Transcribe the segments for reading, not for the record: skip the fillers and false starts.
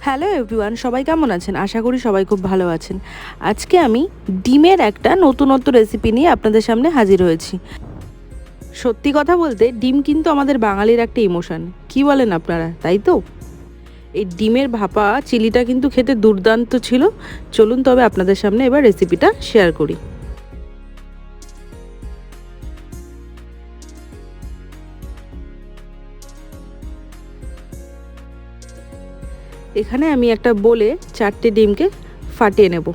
Hello everyone, সবাই কেমন আছেন? আশা করি সবাই খুব ভালো আছেন। আজকে আমি ডিমের একটা নতুনত্ব রেসিপি নিয়ে আপনাদের সামনে হাজির হয়েছি। সত্যি কথা বলতে ডিম কিন্তু আমাদের বাঙালির একটা ইমোশন, কি বলেন আপনারা, তাই তো? এই ডিমের ভাপা চিলিটা কিন্তু খেতে দুর্দান্ত ছিল। চলুন তবে আপনাদের সামনে এবার রেসিপিটা শেয়ার করি। এখানে আমি একটা বলে 4টে ডিমকে ফাটিয়ে নেব।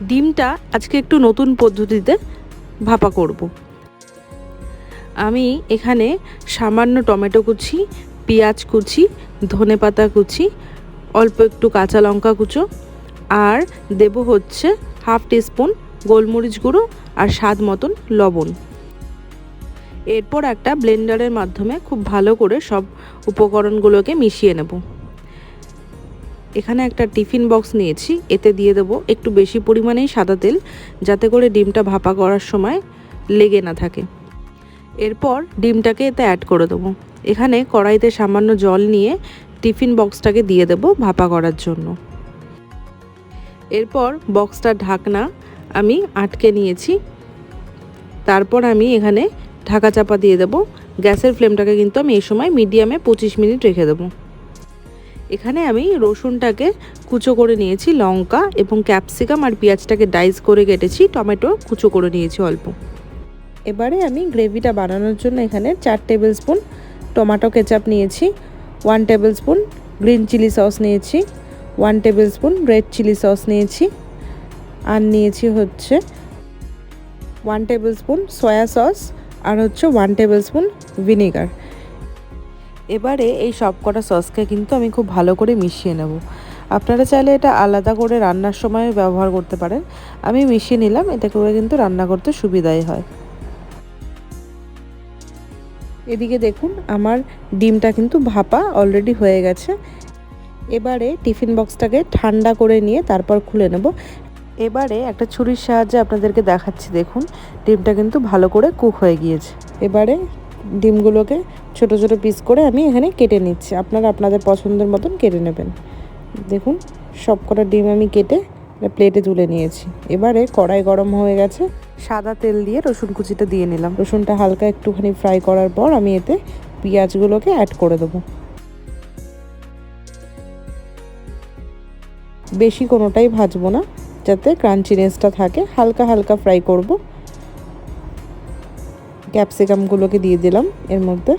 ডিমটা আজকে একটু নতুন পদ্ধতিতে ভাপা করব। আমি এখানে সামান্য টমেটো কুচি, পেঁয়াজ কুচি, ধনেপাতা কুচি, অল্প একটু কাঁচা লঙ্কা কুচো আর দেব হচ্ছে হাফ টিস্পুন গোলমরিচ গুঁড়ো আর স্বাদ মতন লবণ। এরপর একটা ব্লেন্ডারের মাধ্যমে খুব ভালো করে সব উপকরণগুলোকে মিশিয়ে নেব। এখানে একটা টিফিন বক্স নিয়েছি, এতে দিয়ে দেবো একটু বেশি পরিমাণেই সাদা তেল, যাতে করে ডিমটা ভাপা করার সময় লেগে না থাকে। এরপর ডিমটাকে এতে অ্যাড করে দেবো। এখানে কড়াইতে সামান্য জল নিয়ে টিফিন বক্সটাকে দিয়ে দেবো ভাপা করার জন্য। এরপর বক্সটার ঢাকনা আমি আটকে নিয়েছি। তারপর আমি এখানে ঢাকা চাপা দিয়ে দেবো। গ্যাসের ফ্লেমটাকে কিন্তু আমি এই সময় মিডিয়ামে 25 মিনিট রেখে দেবো। এখানে আমি রসুনটাকে কুচো করে নিয়েছি, লঙ্কা এবং ক্যাপসিকাম আর পেঁয়াজটাকে ডাইস করে কেটেছি, টমেটো কুচো করে নিয়েছি অল্প। এবারে আমি গ্রেভিটা বানানোর জন্য এখানে 4 টেবিল স্পুন টমেটো কেচাপ নিয়েছি, 1 tablespoon green chilli sauce নিয়েছি, 1 tablespoon red chilli sauce নিয়েছি আর নিয়েছি হচ্ছে 1 টেবিল স্পুন সয়া সস আর হচ্ছে 1 টেবিল স্পুন ভিনেগার। এবারে এই সব কটা সসকে কিন্তু আমি খুব ভালো করে মিশিয়ে নেব। আপনারা চাইলে এটা আলাদা করে রান্নার সময় ব্যবহার করতে পারেন। আমি মিশিয়ে নিলাম, এতে করে কিন্তু রান্না করতে সুবিধাই হয়। এদিকে দেখুন আমার ডিমটা কিন্তু ভাপা অলরেডি হয়ে গেছে। এবারে টিফিন বক্সটাকে ঠান্ডা করে নিয়ে তারপর খুলে নেব। এবারে একটা ছুরির সাহায্যে আপনাদেরকে দেখাচ্ছি, দেখুন ডিমটা কিন্তু ভালো করে কুক হয়ে গিয়েছে। এবারে ডিমগুলোকে ছোট ছোট পিস করে আমি এখানে কেটে নিচ্ছি। আপনারা আপনাদের পছন্দের মতন কেটে নেবেন। দেখুন সব কটা ডিম আমি কেটে প্লেটে তুলে নিয়েছি। এবারে কড়াই গরম হয়ে গেছে, সাদা তেল দিয়ে রসুন কুচিটা দিয়ে নিলাম। রসুনটা হালকা একটুখানি ফ্রাই করার পর আমি এতে পেঁয়াজগুলোকে অ্যাড করে দেবো। বেশি কোনোটাই ভাজবো না, যাতে ক্রাঞ্চিনেসটা থাকে, হালকা হালকা ফ্রাই করব। ক্যাপসিকামগুলোকে দিয়ে দিলাম এর মধ্যে।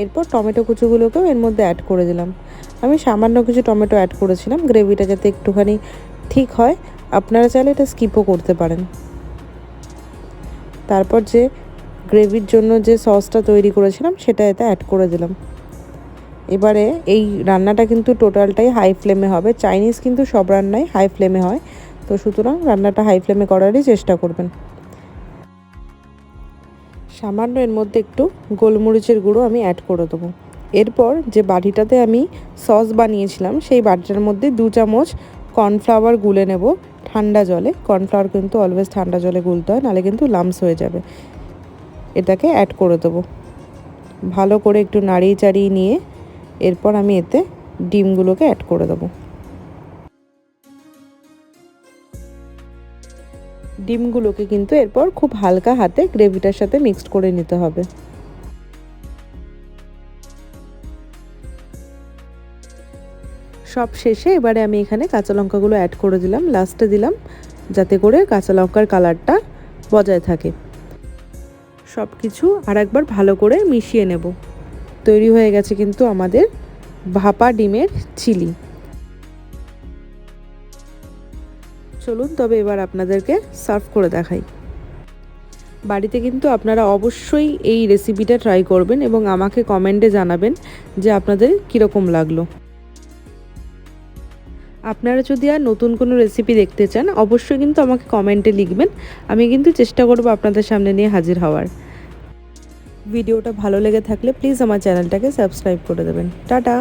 এরপর টমেটো কুচোগুলোকেও এর মধ্যে অ্যাড করে দিলাম। আমি সামান্য কিছু টমেটো অ্যাড করেছিলাম গ্রেভিটা যাতে একটুখানি ঠিক হয়। আপনারা চাইলে এটা স্কিপও করতে পারেন। তারপর যে গ্রেভির জন্য যে সসটা তৈরি করেছিলাম সেটা এতে অ্যাড করে দিলাম। এবারে এই রান্নাটা কিন্তু টোটালটাই হাই ফ্লেমে হবে। চাইনিজ কিন্তু সব রান্নাই হাই ফ্লেমে হয়, তো সুতরাং রান্নাটা হাই ফ্লেমে করারই চেষ্টা করবেন। সামান্য এর মধ্যে একটু গোলমরিচের গুঁড়ো আমি অ্যাড করে দেবো। এরপর যে বাটিটাতে আমি সস বানিয়েছিলাম সেই বাটিটার মধ্যে 2 চামচ কর্নফ্লাওয়ার গুলে নেব ঠান্ডা জলে। কর্নফ্লাওয়ার কিন্তু অলওয়েজ ঠান্ডা জলে গুলতে হয়, নাহলে কিন্তু লামস হয়ে যাবে। এটাকে অ্যাড করে দেবো। ভালো করে একটু নাড়িয়ে চাড়িয়ে নিয়ে এরপর আমি এতে ডিমগুলোকে অ্যাড করে দেবো। ডিমগুলোকে কিন্তু এরপর খুব হালকা হাতে গ্রেভিটার সাথে মিক্সড করে নিতে হবে। সব শেষে এবারে আমি এখানে কাঁচা লঙ্কাগুলো অ্যাড করে দিলাম, লাস্টে দিলাম, যাতে করে কাঁচা লঙ্কার কালারটা বজায় থাকে। সব কিছু আর একবার ভালো করে মিশিয়ে নেব। তৈরি হয়ে গেছে কিন্তু আমাদের ভাপা ডিমের চিলি। চলুন তবে এবার আপনাদেরকে সার্ভ করে দেখাই। বাড়িতে কিন্তু আপনারা অবশ্যই এই রেসিপিটা ট্রাই করবেন এবং আমাকে কমেন্টে জানাবেন যে আপনাদের কীরকম লাগলো। আপনারা যদি আর নতুন কোনো রেসিপি দেখতে চান অবশ্যই কিন্তু আমাকে কমেন্টে লিখবেন। আমি কিন্তু চেষ্টা করব আপনাদের সামনে নিয়ে হাজির হওয়ার। ভিডিওটা ভালো লেগে থাকলে প্লিজ আমার চ্যানেলটাকে সাবস্ক্রাইব করে দেবেন। টাটা।